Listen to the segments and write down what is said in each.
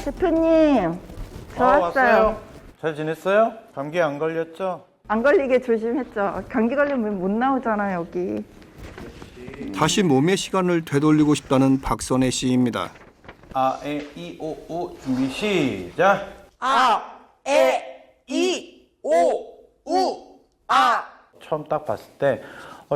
대표님, 저 왔어요. 왔어요. 잘 지냈어요? 감기 안 걸렸죠? 안 걸리게 조심했죠. 감기 걸리면 못 나오잖아, 여기. 다시 몸의 시간을 되돌리고 싶다는 박선혜 씨입니다. 아, 에, 이, 오, 우 준비 시작. 처음 딱 봤을 때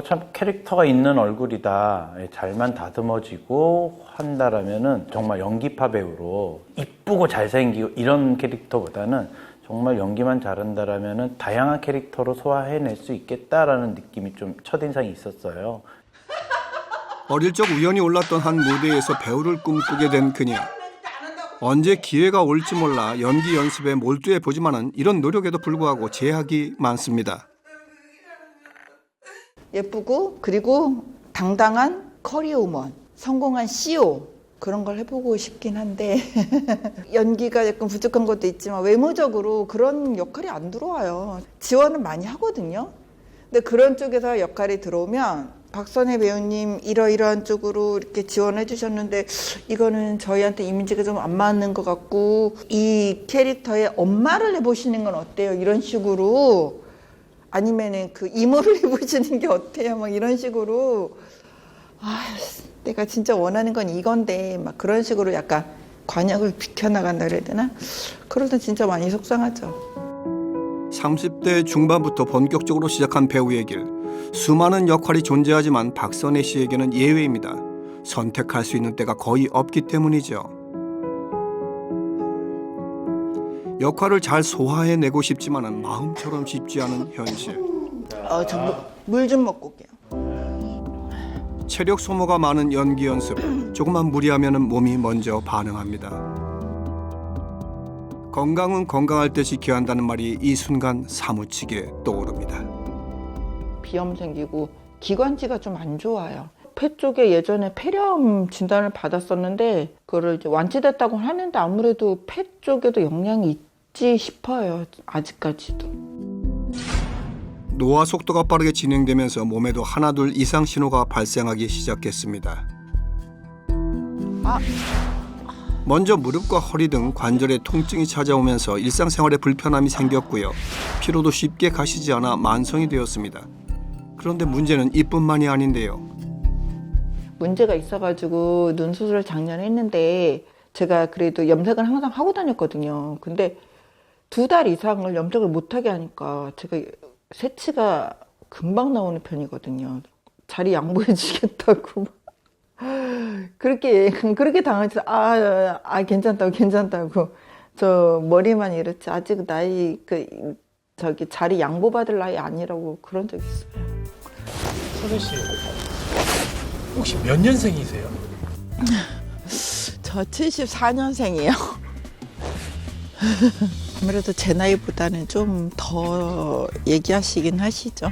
참 캐릭터가 있는 얼굴이다. 잘만 다듬어지고 한다라면은 정말 연기파 배우로 이쁘고 잘생기고 이런 캐릭터보다는 정말 연기만 잘한다라면은 다양한 캐릭터로 소화해낼 수 있겠다라는 느낌이 좀 첫인상이 있었어요. 어릴 적 우연히 올랐던 한 무대에서 배우를 꿈꾸게 된 그녀. 언제 기회가 올지 몰라 연기 연습에 몰두해 보지만은 이런 노력에도 불구하고 제약이 많습니다. 예쁘고 그리고 당당한 커리어우먼, 성공한 CEO 그런 걸 해보고 싶긴 한데 연기가 약간 부족한 것도 있지만 외모적으로 그런 역할이 안 들어와요. 지원은 많이 하거든요. 근데 그런 쪽에서 역할이 들어오면 박선혜 배우님 이러이러한 쪽으로 이렇게 지원해 주셨는데 이거는 저희한테 이미지가 좀 안 맞는 것 같고 이 캐릭터의 엄마를 해보시는 건 어때요? 이런 식으로 아니면은 그 이모를 해보시는 게 어때요? 막 이런 식으로 내가 진짜 원하는 건 이건데 막 그런 식으로 약간 관역을 비켜나간다 그래야 되나? 그럴 때 진짜 많이 속상하죠. 30대 중반부터 본격적으로 시작한 배우의 길. 수많은 역할이 존재하지만 박선혜 씨에게는 예외입니다. 선택할 수 있는 때가 거의 없기 때문이죠. 역할을 잘 소화해내고 싶지만은 마음처럼 쉽지 않은 현실. 저 물 좀 먹고 올게요. 체력 소모가 많은 연기 연습. 조금만 무리하면은 몸이 먼저 반응합니다. 건강은 건강할 때 지켜야 한다는 말이 이 순간 사무치게 떠오릅니다. 비염 생기고 기관지가 좀 안 좋아요. 폐 쪽에 예전에 폐렴 진단을 받았었는데 그거를 이제 완치됐다고 하는데 아무래도 폐 쪽에도 영향이 있지 싶어요. 아직까지도. 노화 속도가 빠르게 진행되면서 몸에도 하나둘 이상 신호가 발생하기 시작했습니다. 먼저 무릎과 허리 등 관절에 통증이 찾아오면서 일상생활에 불편함이 생겼고요. 피로도 쉽게 가시지 않아 만성이 되었습니다. 그런데 문제는 이뿐만이 아닌데요. 문제가 있어가지고 눈 수술을 작년에 했는데 제가 그래도 염색을 항상 하고 다녔거든요. 근데 2달 이상을 염색을 못하게 하니까 제가 새치가 금방 나오는 편이거든요. 자리 양보해 주겠다고 그렇게 당해서 괜찮다고 저 머리만 이렇지 아직 나이 자리 양보 받을 나이 아니라고 그런 적 있어요. 선혜 씨, 혹시 몇 년생이세요? 저 74년생이에요. 아무래도 제 나이보다는 좀 더 얘기하시긴 하시죠.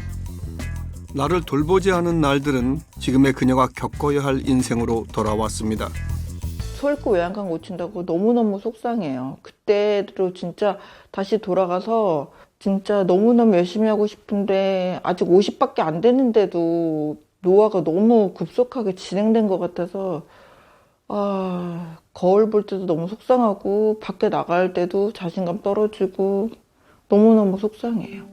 나를 돌보지 않은 날들은 지금의 그녀가 겪어야 할 인생으로 돌아왔습니다. 소잃고 외양간 고친다고 너무너무 속상해요. 그때로 진짜 다시 돌아가서 진짜 너무너무 열심히 하고 싶은데 아직 50밖에 안 됐는데도 노화가 너무 급속하게 진행된 것 같아서 거울 볼 때도 너무 속상하고 밖에 나갈 때도 자신감 떨어지고 너무너무 속상해요.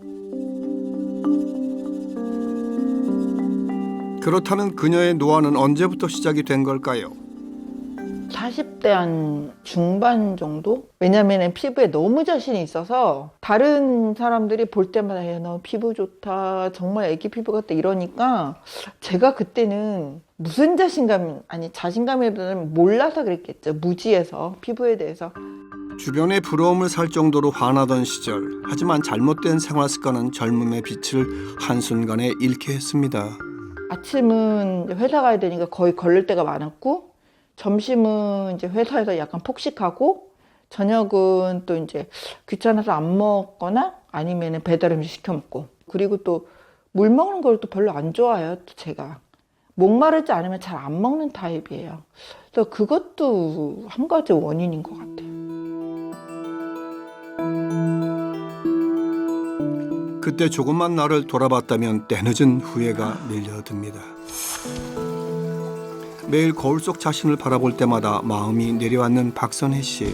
그렇다면 그녀의 노화는 언제부터 시작이 된 걸까요? 40대 한 중반 정도? 왜냐면 피부에 너무 자신이 있어서 다른 사람들이 볼 때마다 야, 너 피부 좋다 정말 애기 피부 같다 이러니까 제가 그때는 무슨 자신감이보다는 몰라서 그랬겠죠. 무지해서 피부에 대해서. 주변의 부러움을 살 정도로 화나던 시절. 하지만 잘못된 생활 습관은 젊음의 빛을 한순간에 잃게 했습니다. 아침은 회사 가야 되니까 거의 걸릴 때가 많았고 점심은 이제 회사에서 약간 폭식하고 저녁은 또 이제 귀찮아서 안 먹거나 아니면 배달 음식 시켜 먹고 그리고 또 물 먹는 걸 또 별로 안 좋아해요. 또 제가 목마르지 않으면 잘 안 먹는 타입이에요. 그래서 그것도 한 가지 원인인 것 같아요. 그때 조금만 나를 돌아봤다면 때늦은 후회가 밀려듭니다. 매일 거울 속 자신을 바라볼 때마다 마음이 내려앉는 박선혜 씨.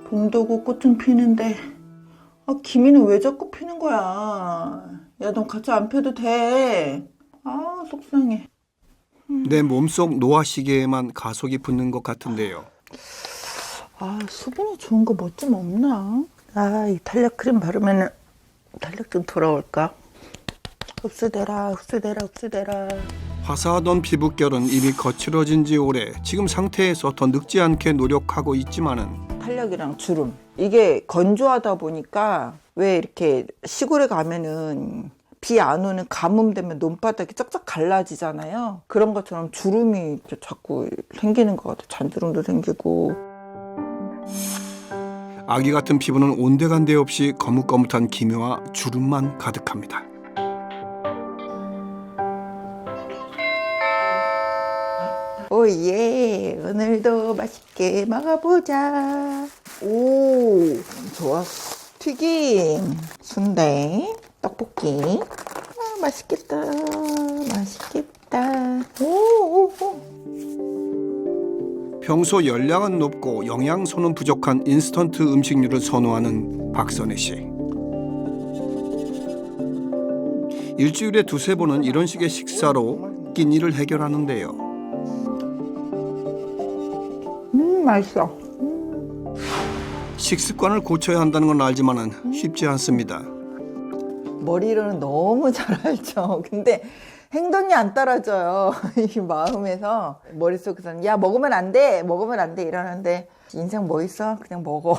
봄도 꽃은 피는데 기미는 왜 자꾸 피는 거야? 야, 넌 같이 안 펴도 돼. 속상해. 내 몸속 노화시계에만 가속이 붙는 것 같은데요. 수분이 좋은 거 뭐 좀 없나? 이 탄력 크림 바르면 탄력 좀 돌아올까? 흡수되라. 화사하던 피부결은 이미 거칠어진 지 오래. 지금 상태에서 더 늙지 않게 노력하고 있지만은 탄력이랑 주름. 이게 건조하다 보니까 왜 이렇게 시골에 가면은 비 안 오는 가뭄 되면 논바닥이 쫙쫙 갈라지잖아요. 그런 것처럼 주름이 자꾸 생기는 것 같아. 잔주름도 생기고. 아기 같은 피부는 온데간데 없이 거뭇거뭇한 기미와 주름만 가득합니다. 오예, 오늘도 맛있게 먹어보자. 좋아. 튀김, 순대, 떡볶이. 맛있겠다. 평소 열량은 높고 영양소는 부족한 인스턴트 음식류를 선호하는 박선혜 씨. 일주일에 2-3번은 이런 식의 식사로 끼니를 해결하는데요. 맛있어. 식습관을 고쳐야 한다는 건 알지만은 쉽지 않습니다. 머리로는 너무 잘 알죠. 근데 행동이 안 따라줘요. 이 마음에서 머릿속에서는 야, 먹으면 안 돼 이러는데 인생 뭐 있어? 그냥 먹어.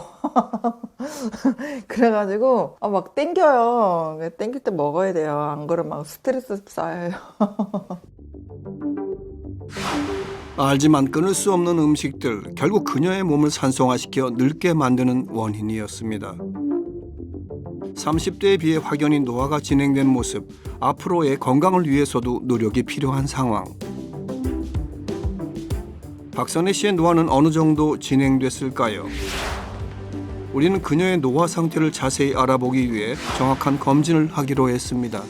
그래가지고 막 땡겨요. 땡길 때 먹어야 돼요. 안 그러면 막 스트레스 쌓여요. 알지만 끊을 수 없는 음식들, 결국 그녀의 몸을 산성화시켜 늙게 만드는 원인이었습니다. 30대에 비해 확연히 노화가 진행된 모습, 앞으로의 건강을 위해서도 노력이 필요한 상황. 박선혜 씨의 노화는 어느 정도 진행됐을까요? 우리는 그녀의 노화 상태를 자세히 알아보기 위해 정확한 검진을 하기로 했습니다.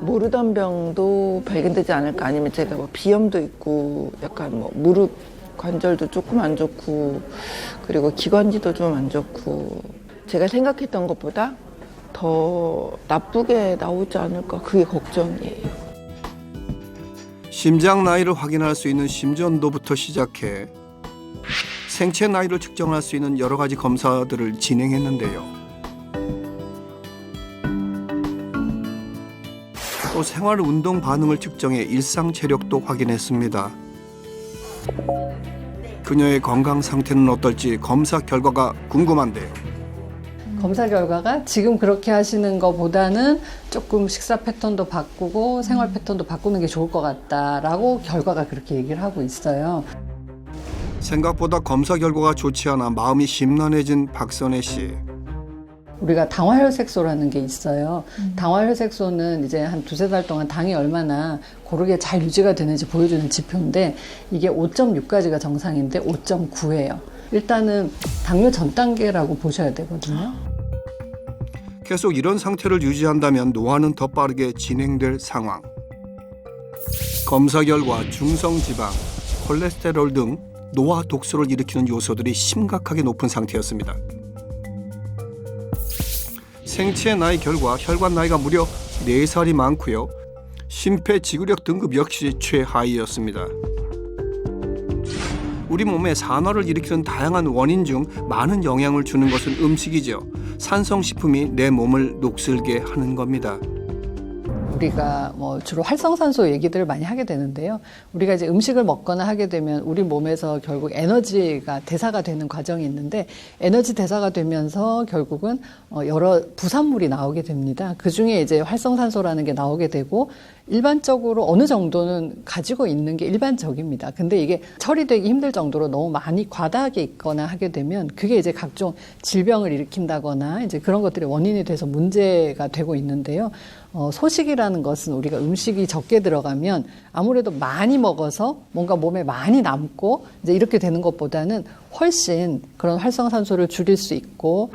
모르던 병도 발견되지 않을까. 아니면 제가 뭐 비염도 있고 약간 뭐 무릎 관절도 조금 안 좋고 그리고 기관지도 좀 안 좋고 제가 생각했던 것보다 더 나쁘게 나오지 않을까. 그게 걱정이에요. 심장 나이를 확인할 수 있는 심전도부터 시작해 생체 나이를 측정할 수 있는 여러 가지 검사들을 진행했는데요. 또 생활 운동 반응을 측정해 일상 체력도 확인했습니다. 그녀의 건강 상태는 어떨지 검사 결과가 궁금한데요. 검사 결과가 지금 그렇게 하시는 것보다는 조금 식사 패턴도 바꾸고 생활 패턴도 바꾸는 게 좋을 것 같다라고 결과가 그렇게 얘기를 하고 있어요. 생각보다 검사 결과가 좋지 않아 마음이 심란해진 박선혜 씨. 우리가 당화혈색소라는 게 있어요. 당화혈색소는 이제 한 2-3달 동안 당이 얼마나 고르게 잘 유지가 되는지 보여주는 지표인데 이게 5.6까지가 정상인데 5.9예요. 일단은 당뇨 전 단계라고 보셔야 되거든요. 계속 이런 상태를 유지한다면 노화는 더 빠르게 진행될 상황. 검사 결과 중성지방, 콜레스테롤 등 노화 독소를 일으키는 요소들이 심각하게 높은 상태였습니다. 생체 나이 결과 혈관 나이가 무려 4살이 많고요. 심폐지구력 등급 역시 최하위였습니다. 우리 몸에 산화를 일으키는 다양한 원인 중 많은 영향을 주는 것은 음식이죠. 산성식품이 내 몸을 녹슬게 하는 겁니다. 우리가 뭐 주로 활성산소 얘기들을 많이 하게 되는데요. 우리가 이제 음식을 먹거나 하게 되면 우리 몸에서 결국 에너지가 대사가 되는 과정이 있는데 에너지 대사가 되면서 결국은 여러 부산물이 나오게 됩니다. 그중에 이제 활성산소라는 게 나오게 되고 일반적으로 어느 정도는 가지고 있는 게 일반적입니다. 근데 이게 처리되기 힘들 정도로 너무 많이 과다하게 있거나 하게 되면 그게 이제 각종 질병을 일으킨다거나 이제 그런 것들이 원인이 돼서 문제가 되고 있는데요. 소식이라는 것은 우리가 음식이 적게 들어가면 아무래도 많이 먹어서 뭔가 몸에 많이 남고 이제 이렇게 되는 것보다는 훨씬 그런 활성산소를 줄일 수 있고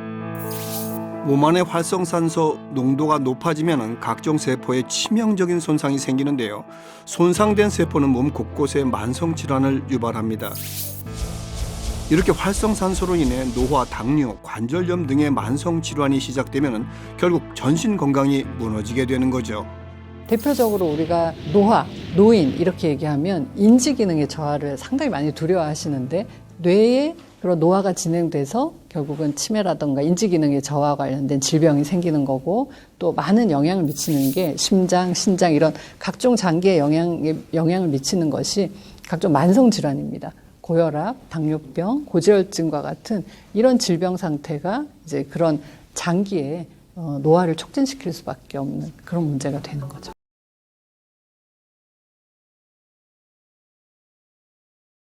몸 안의 활성산소 농도가 높아지면 각종 세포에 치명적인 손상이 생기는데요. 손상된 세포는 몸 곳곳에 만성 질환을 유발합니다. 이렇게 활성산소로 인해 노화, 당뇨, 관절염 등의 만성 질환이 시작되면 결국 전신 건강이 무너지게 되는 거죠. 대표적으로 우리가 노화, 노인 이렇게 얘기하면 인지 기능의 저하를 상당히 많이 두려워하시는데 뇌에 그런 노화가 진행돼서 결국은 치매라든가 인지 기능의 저하와 관련된 질병이 생기는 거고 또 많은 영향을 미치는 게 심장, 신장 이런 각종 장기에 영향을 미치는 것이 각종 만성 질환입니다. 고혈압, 당뇨병, 고지혈증과 같은 이런 질병 상태가 이제 그런 장기에 노화를 촉진시킬 수밖에 없는 그런 문제가 되는 거죠.